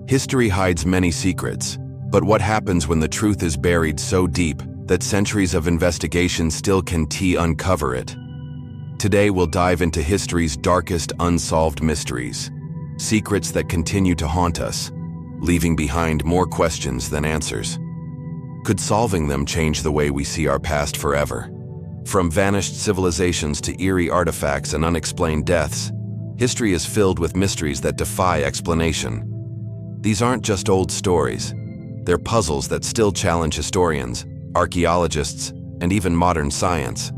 History hides many secrets, but what happens when the truth is buried so deep that centuries of investigation still can't uncover it? Today we'll dive into history's darkest unsolved mysteries, secrets that continue to haunt us, leaving behind more questions than answers. Could solving them change the way we see our past forever? From vanished civilizations to eerie artifacts and unexplained deaths, history is filled with mysteries that defy explanation. These aren't just old stories. They're puzzles that still challenge historians, archaeologists, and even modern science.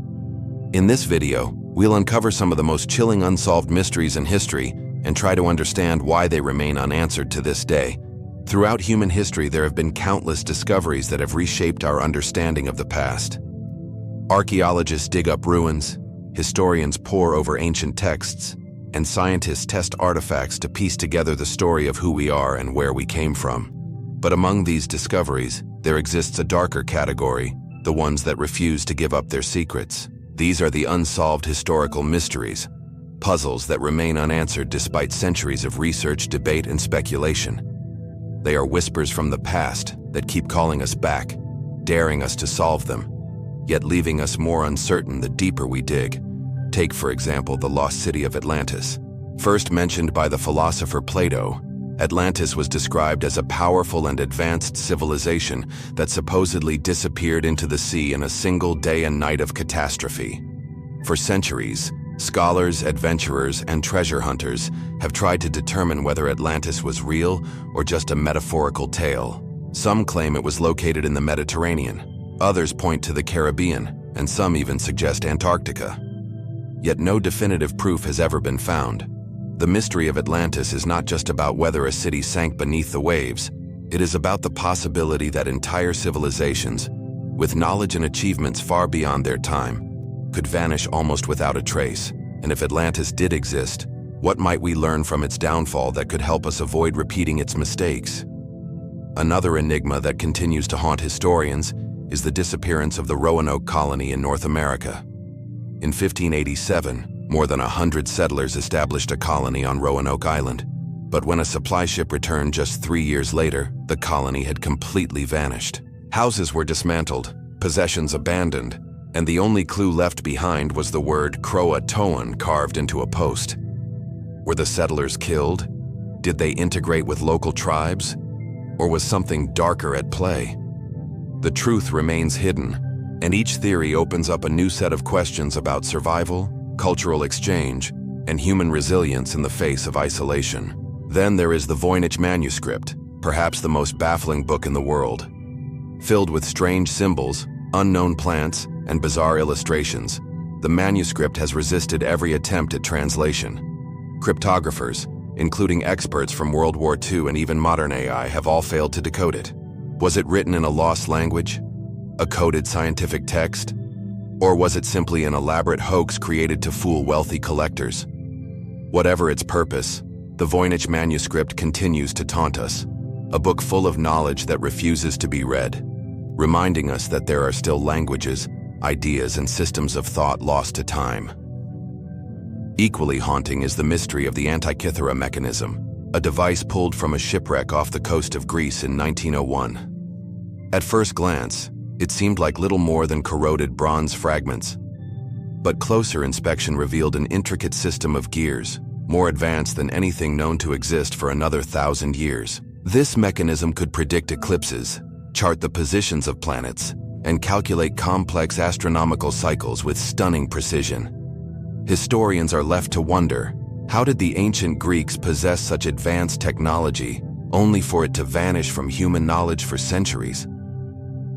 In this video, we'll uncover some of the most chilling unsolved mysteries in history and try to understand why they remain unanswered to this day. Throughout human history, there have been countless discoveries that have reshaped our understanding of the past. Archaeologists dig up ruins, historians pore over ancient texts, and scientists test artifacts to piece together the story of who we are and where we came from. But among these discoveries, there exists a darker category, the ones that refuse to give up their secrets. These are the unsolved historical mysteries, puzzles that remain unanswered despite centuries of research, debate, and speculation. They are whispers from the past that keep calling us back, daring us to solve them, yet leaving us more uncertain the deeper we dig. Take, for example, the lost city of Atlantis. First mentioned by the philosopher Plato, Atlantis was described as a powerful and advanced civilization that supposedly disappeared into the sea in a single day and night of catastrophe. For centuries, scholars, adventurers, and treasure hunters have tried to determine whether Atlantis was real or just a metaphorical tale. Some claim it was located in the Mediterranean, others point to the Caribbean, and some even suggest Antarctica. Yet no definitive proof has ever been found. The mystery of Atlantis is not just about whether a city sank beneath the waves. It is about the possibility that entire civilizations, with knowledge and achievements far beyond their time, could vanish almost without a trace. And if Atlantis did exist, what might we learn from its downfall that could help us avoid repeating its mistakes? Another enigma that continues to haunt historians is the disappearance of the Roanoke Colony in North America. In 1587, more than 100 settlers established a colony on Roanoke Island. But when a supply ship returned just 3 years later, the colony had completely vanished. Houses were dismantled, possessions abandoned, and the only clue left behind was the word Croatoan carved into a post. Were the settlers killed? Did they integrate with local tribes? Or was something darker at play? The truth remains hidden, and each theory opens up a new set of questions about survival, cultural exchange, and human resilience in the face of isolation. Then there is the Voynich Manuscript, perhaps the most baffling book in the world. Filled with strange symbols, unknown plants, and bizarre illustrations, the manuscript has resisted every attempt at translation. Cryptographers, including experts from World War II and even modern AI, have all failed to decode it. Was it written in a lost language? A coded scientific text? Or was it simply an elaborate hoax created to fool wealthy collectors? Whatever its purpose, the Voynich Manuscript continues to taunt us, a book full of knowledge that refuses to be read, reminding us that there are still languages, ideas, and systems of thought lost to time. Equally haunting is the mystery of the Antikythera Mechanism, a device pulled from a shipwreck off the coast of Greece in 1901. At first glance, it seemed like little more than corroded bronze fragments, but closer inspection revealed an intricate system of gears, more advanced than anything known to exist for another 1,000 years. This mechanism could predict eclipses, chart the positions of planets, and calculate complex astronomical cycles with stunning precision. Historians are left to wonder, how did the ancient Greeks possess such advanced technology, only for it to vanish from human knowledge for centuries?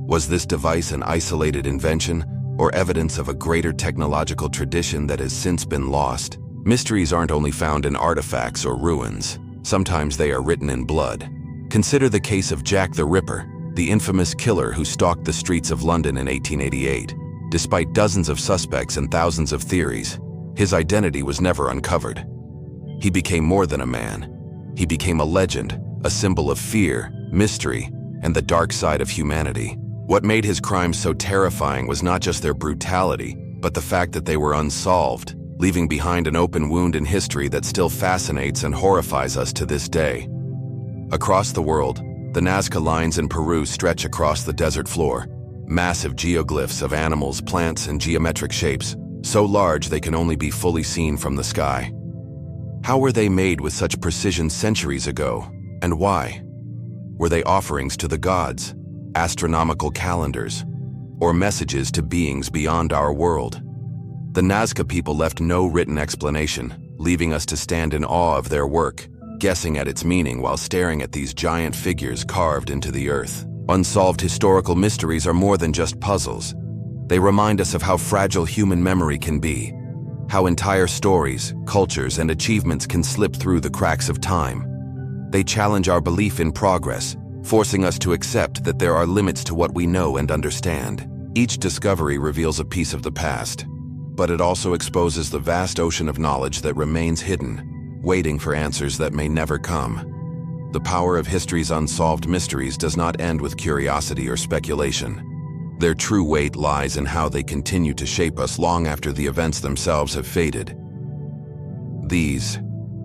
Was this device an isolated invention, or evidence of a greater technological tradition that has since been lost? Mysteries aren't only found in artifacts or ruins. Sometimes they are written in blood. Consider the case of Jack the Ripper, the infamous killer who stalked the streets of London in 1888. Despite dozens of suspects and thousands of theories, his identity was never uncovered. He became more than a man. He became a legend, a symbol of fear, mystery, and the dark side of humanity. What made his crimes so terrifying was not just their brutality, but the fact that they were unsolved, leaving behind an open wound in history that still fascinates and horrifies us to this day. Across the world, the Nazca Lines in Peru stretch across the desert floor, massive geoglyphs of animals, plants, and geometric shapes, so large they can only be fully seen from the sky. How were they made with such precision centuries ago, and why? Were they offerings to the gods, astronomical calendars, or messages to beings beyond our world? The Nazca people left no written explanation, leaving us to stand in awe of their work, guessing at its meaning while staring at these giant figures carved into the earth. Unsolved historical mysteries are more than just puzzles. They remind us of how fragile human memory can be, how entire stories, cultures, and achievements can slip through the cracks of time. They challenge our belief in progress, forcing us to accept that there are limits to what we know and understand. Each discovery reveals a piece of the past, but it also exposes the vast ocean of knowledge that remains hidden, waiting for answers that may never come. The power of history's unsolved mysteries does not end with curiosity or speculation. Their true weight lies in how they continue to shape us long after the events themselves have faded. These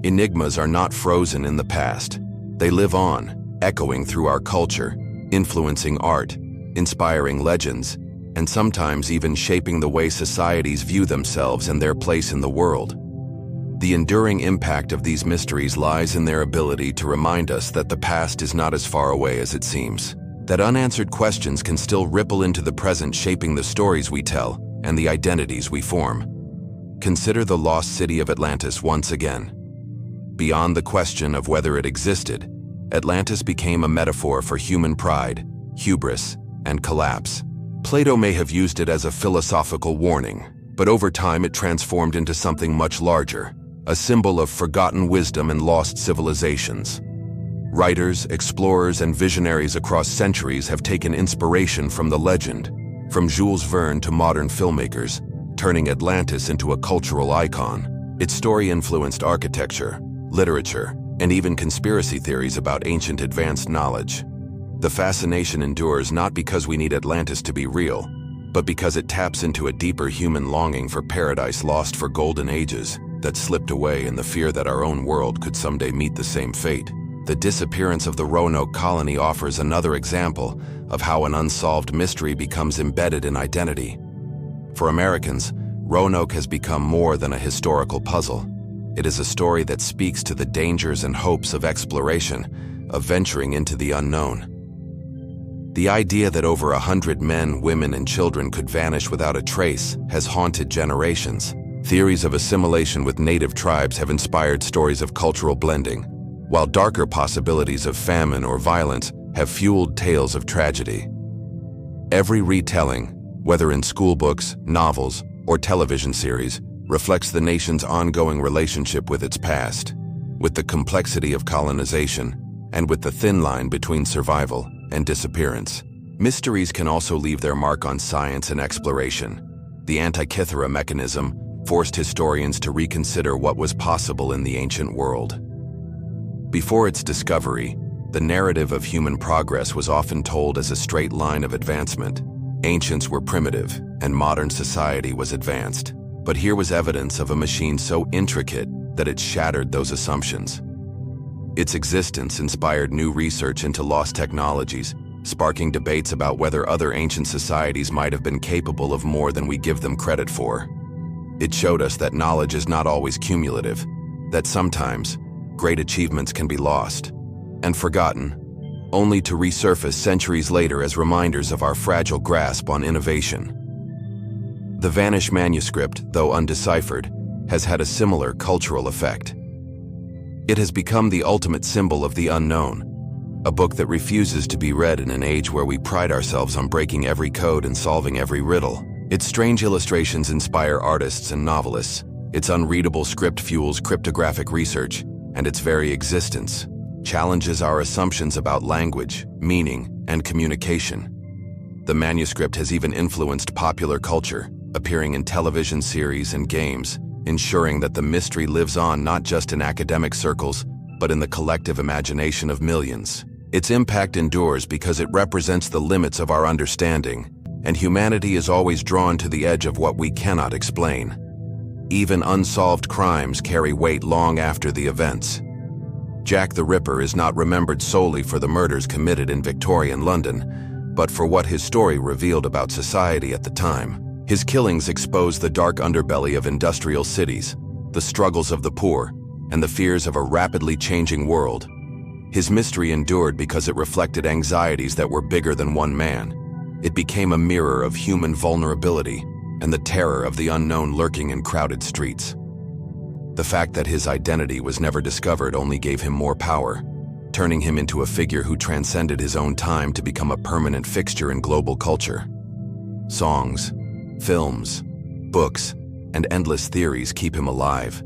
enigmas are not frozen in the past. They live on, echoing through our culture, influencing art, inspiring legends, and sometimes even shaping the way societies view themselves and their place in the world. The enduring impact of these mysteries lies in their ability to remind us that the past is not as far away as it seems, that unanswered questions can still ripple into the present, shaping the stories we tell and the identities we form. Consider the lost city of Atlantis once again. Beyond the question of whether it existed, Atlantis became a metaphor for human pride, hubris, and collapse. Plato may have used it as a philosophical warning, but over time it transformed into something much larger, a symbol of forgotten wisdom and lost civilizations. Writers, explorers, and visionaries across centuries have taken inspiration from the legend, from Jules Verne to modern filmmakers, turning Atlantis into a cultural icon. Its story influenced architecture, literature, and even conspiracy theories about ancient advanced knowledge. The fascination endures not because we need Atlantis to be real, but because it taps into a deeper human longing for paradise lost for golden ages that slipped away in the fear that our own world could someday meet the same fate. The disappearance of the Roanoke Colony offers another example of how an unsolved mystery becomes embedded in identity. For Americans, Roanoke has become more than a historical puzzle. It is a story that speaks to the dangers and hopes of exploration, of venturing into the unknown. The idea that over 100 men, women, and children could vanish without a trace has haunted generations. Theories of assimilation with native tribes have inspired stories of cultural blending, while darker possibilities of famine or violence have fueled tales of tragedy. Every retelling, whether in school books, novels, or television series, reflects the nation's ongoing relationship with its past, with the complexity of colonization, and with the thin line between survival and disappearance. Mysteries can also leave their mark on science and exploration. The Antikythera Mechanism forced historians to reconsider what was possible in the ancient world. Before its discovery, the narrative of human progress was often told as a straight line of advancement. Ancients were primitive, and modern society was advanced. But here was evidence of a machine so intricate that it shattered those assumptions. Its existence inspired new research into lost technologies, sparking debates about whether other ancient societies might have been capable of more than we give them credit for. It showed us that knowledge is not always cumulative, that sometimes great achievements can be lost and forgotten, only to resurface centuries later as reminders of our fragile grasp on innovation. The Vanish Manuscript, though undeciphered, has had a similar cultural effect. It has become the ultimate symbol of the unknown, a book that refuses to be read in an age where we pride ourselves on breaking every code and solving every riddle. Its strange illustrations inspire artists and novelists. Its unreadable script fuels cryptographic research, and its very existence challenges our assumptions about language, meaning, and communication. The manuscript has even influenced popular culture, appearing in television series and games, ensuring that the mystery lives on not just in academic circles, but in the collective imagination of millions. Its impact endures because it represents the limits of our understanding, and humanity is always drawn to the edge of what we cannot explain. Even unsolved crimes carry weight long after the events. Jack the Ripper is not remembered solely for the murders committed in Victorian London, but for what his story revealed about society at the time. His killings expose the dark underbelly of industrial cities, the struggles of the poor, and the fears of a rapidly changing world. His mystery endured because it reflected anxieties that were bigger than one man. It became a mirror of human vulnerability and the terror of the unknown lurking in crowded streets. The fact that his identity was never discovered only gave him more power, turning him into a figure who transcended his own time to become a permanent fixture in global culture. Songs, films, books, and endless theories keep him alive,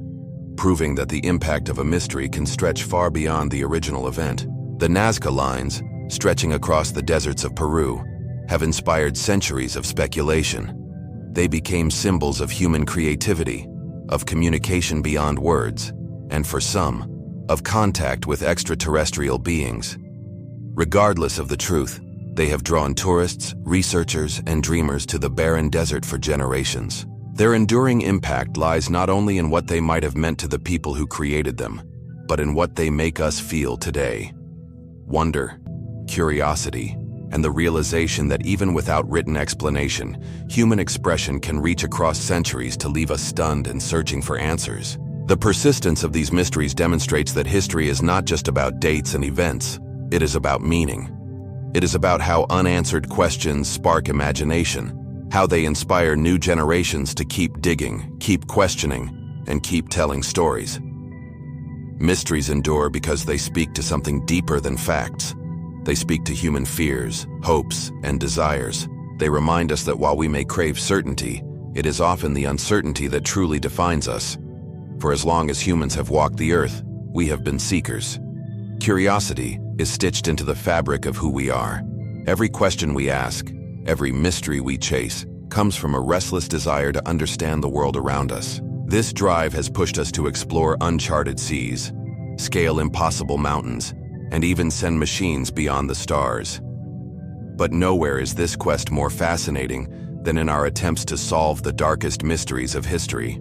proving that the impact of a mystery can stretch far beyond the original event. The Nazca Lines, stretching across the deserts of Peru, have inspired centuries of speculation. They became symbols of human creativity, of communication beyond words, and for some, of contact with extraterrestrial beings. Regardless of the truth, they have drawn tourists, researchers, and dreamers to the barren desert for generations. Their enduring impact lies not only in what they might have meant to the people who created them, but in what they make us feel today. Wonder, curiosity, and the realization that even without written explanation, human expression can reach across centuries to leave us stunned and searching for answers. The persistence of these mysteries demonstrates that history is not just about dates and events, it is about meaning. It is about how unanswered questions spark imagination, how they inspire new generations to keep digging, keep questioning, and keep telling stories. Mysteries endure because they speak to something deeper than facts. They speak to human fears, hopes, and desires. They remind us that while we may crave certainty, it is often the uncertainty that truly defines us. For as long as humans have walked the earth, we have been seekers. Curiosity is stitched into the fabric of who we are. Every question we ask, every mystery we chase, comes from a restless desire to understand the world around us. This drive has pushed us to explore uncharted seas, scale impossible mountains, and even send machines beyond the stars. But nowhere is this quest more fascinating than in our attempts to solve the darkest mysteries of history.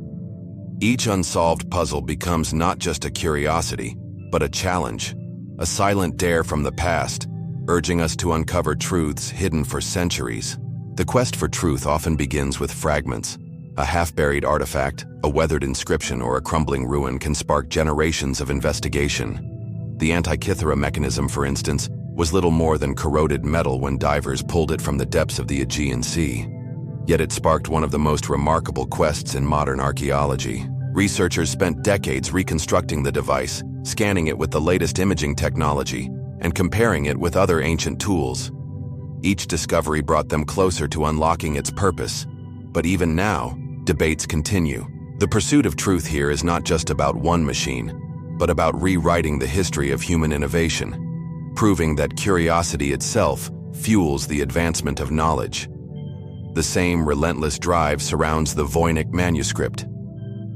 Each unsolved puzzle becomes not just a curiosity, but a challenge, a silent dare from the past, urging us to uncover truths hidden for centuries. The quest for truth often begins with fragments. A half-buried artifact, a weathered inscription, or a crumbling ruin can spark generations of investigation. The Antikythera Mechanism, for instance, was little more than corroded metal when divers pulled it from the depths of the Aegean Sea. Yet it sparked one of the most remarkable quests in modern archaeology. Researchers spent decades reconstructing the device, scanning it with the latest imaging technology, and comparing it with other ancient tools. Each discovery brought them closer to unlocking its purpose. But even now, debates continue. The pursuit of truth here is not just about one machine, but about rewriting the history of human innovation, proving that curiosity itself fuels the advancement of knowledge. The same relentless drive surrounds the Voynich Manuscript.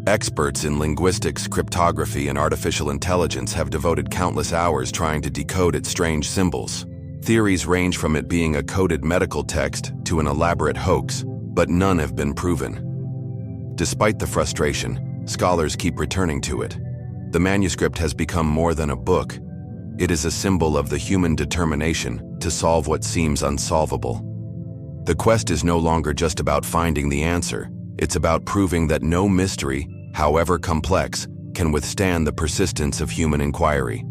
Experts in linguistics, cryptography, and artificial intelligence have devoted countless hours trying to decode its strange symbols. Theories range from it being a coded medical text to an elaborate hoax, but none have been proven. Despite the frustration, scholars keep returning to it. The manuscript has become more than a book. It is a symbol of the human determination to solve what seems unsolvable. The quest is no longer just about finding the answer. It's about proving that no mystery, however complex, can withstand the persistence of human inquiry.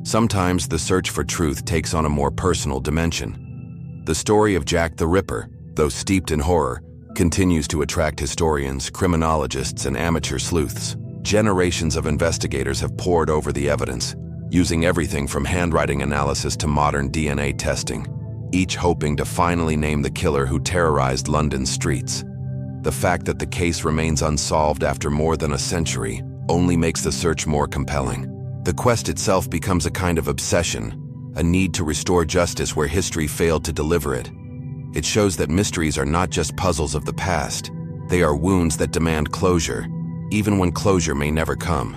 Sometimes the search for truth takes on a more personal dimension. The story of Jack the Ripper, though steeped in horror, continues to attract historians, criminologists, and amateur sleuths. Generations of investigators have pored over the evidence, using everything from handwriting analysis to modern DNA testing, each hoping to finally name the killer who terrorized London's streets. The fact that the case remains unsolved after more than a century only makes the search more compelling. The quest itself becomes a kind of obsession, a need to restore justice where history failed to deliver it. It shows that mysteries are not just puzzles of the past. They are wounds that demand closure, even when closure may never come.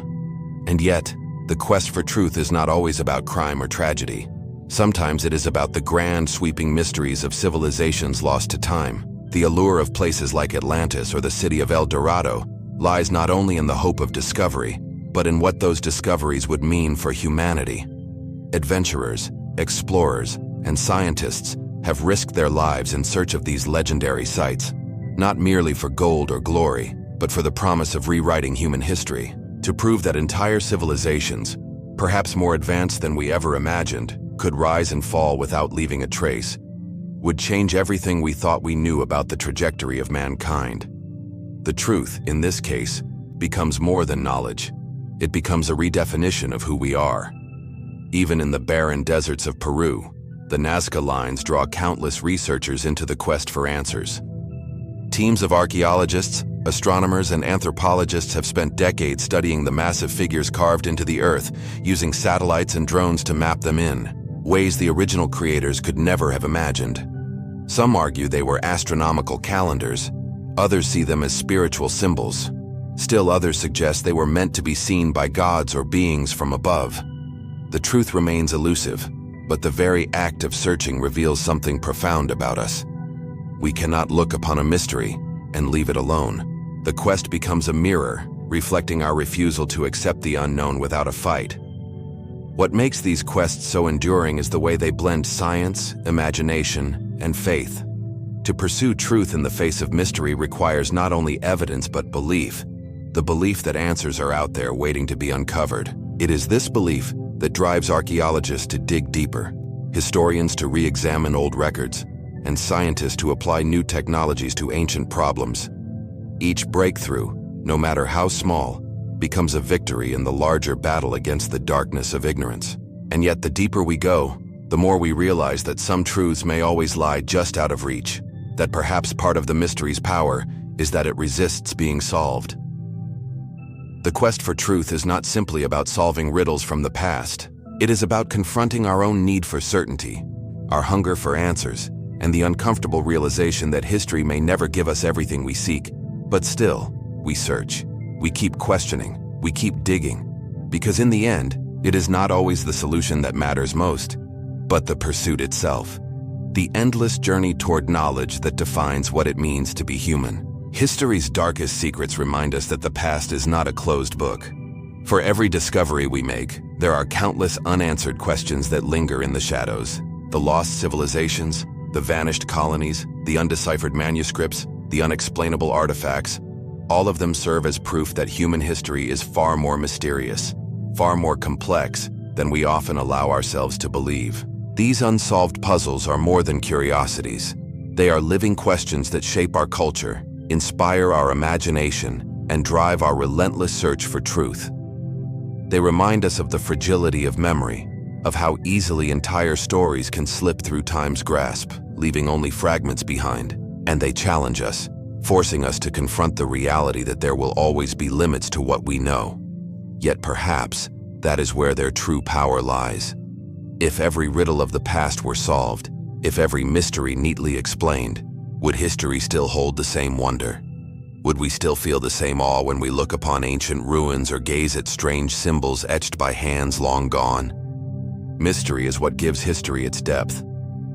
And yet, the quest for truth is not always about crime or tragedy. Sometimes it is about the grand, sweeping mysteries of civilizations lost to time. The allure of places like Atlantis or the city of El Dorado lies not only in the hope of discovery, but in what those discoveries would mean for humanity. Adventurers, explorers, and scientists have risked their lives in search of these legendary sites, not merely for gold or glory, but for the promise of rewriting human history, to prove that entire civilizations, perhaps more advanced than we ever imagined, could rise and fall without leaving a trace, would change everything we thought we knew about the trajectory of mankind. The truth, in this case, becomes more than knowledge. It becomes a redefinition of who we are. Even in the barren deserts of Peru, the Nazca Lines draw countless researchers into the quest for answers. Teams of archaeologists, astronomers, and anthropologists have spent decades studying the massive figures carved into the earth, using satellites and drones to map them in, ways the original creators could never have imagined. Some argue they were astronomical calendars. Others see them as spiritual symbols. Still others suggest they were meant to be seen by gods or beings from above. The truth remains elusive, but the very act of searching reveals something profound about us. We cannot look upon a mystery and leave it alone. The quest becomes a mirror, reflecting our refusal to accept the unknown without a fight. What makes these quests so enduring is the way they blend science, imagination, and faith. To pursue truth in the face of mystery requires not only evidence but belief. The belief that answers are out there waiting to be uncovered. It is this belief that drives archaeologists to dig deeper, historians to re-examine old records, and scientists to apply new technologies to ancient problems. Each breakthrough, no matter how small, becomes a victory in the larger battle against the darkness of ignorance. And yet the deeper we go, the more we realize that some truths may always lie just out of reach, that perhaps part of the mystery's power is that it resists being solved. The quest for truth is not simply about solving riddles from the past. It is about confronting our own need for certainty, our hunger for answers, and the uncomfortable realization that history may never give us everything we seek. But still, we search. We keep questioning. We keep digging. Because in the end, it is not always the solution that matters most, but the pursuit itself. The endless journey toward knowledge that defines what it means to be human. History's darkest secrets remind us that the past is not a closed book. For every discovery we make, there are countless unanswered questions that linger in the shadows. The lost civilizations, the vanished colonies, the undeciphered manuscripts, the unexplainable artifacts, all of them serve as proof that human history is far more mysterious, far more complex than we often allow ourselves to believe. These unsolved puzzles are more than curiosities. They are living questions that shape our culture, inspire our imagination, and drive our relentless search for truth. They remind us of the fragility of memory, of how easily entire stories can slip through time's grasp, leaving only fragments behind. And they challenge us, forcing us to confront the reality that there will always be limits to what we know. Yet perhaps that is where their true power lies. If every riddle of the past were solved, if every mystery neatly explained, would history still hold the same wonder? Would we still feel the same awe when we look upon ancient ruins or gaze at strange symbols etched by hands long gone? Mystery is what gives history its depth.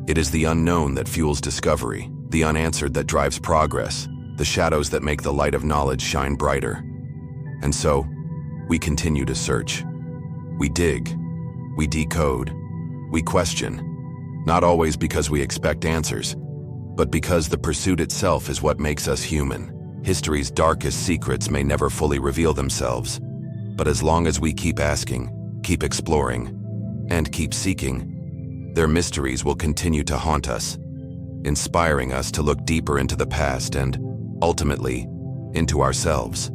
It is the unknown that fuels discovery, the unanswered that drives progress, the shadows that make the light of knowledge shine brighter. And so, we continue to search. We dig. We decode. We question. Not always because we expect answers, but because the pursuit itself is what makes us human. History's darkest secrets may never fully reveal themselves, but as long as we keep asking, keep exploring, and keep seeking, their mysteries will continue to haunt us, inspiring us to look deeper into the past and, ultimately, into ourselves.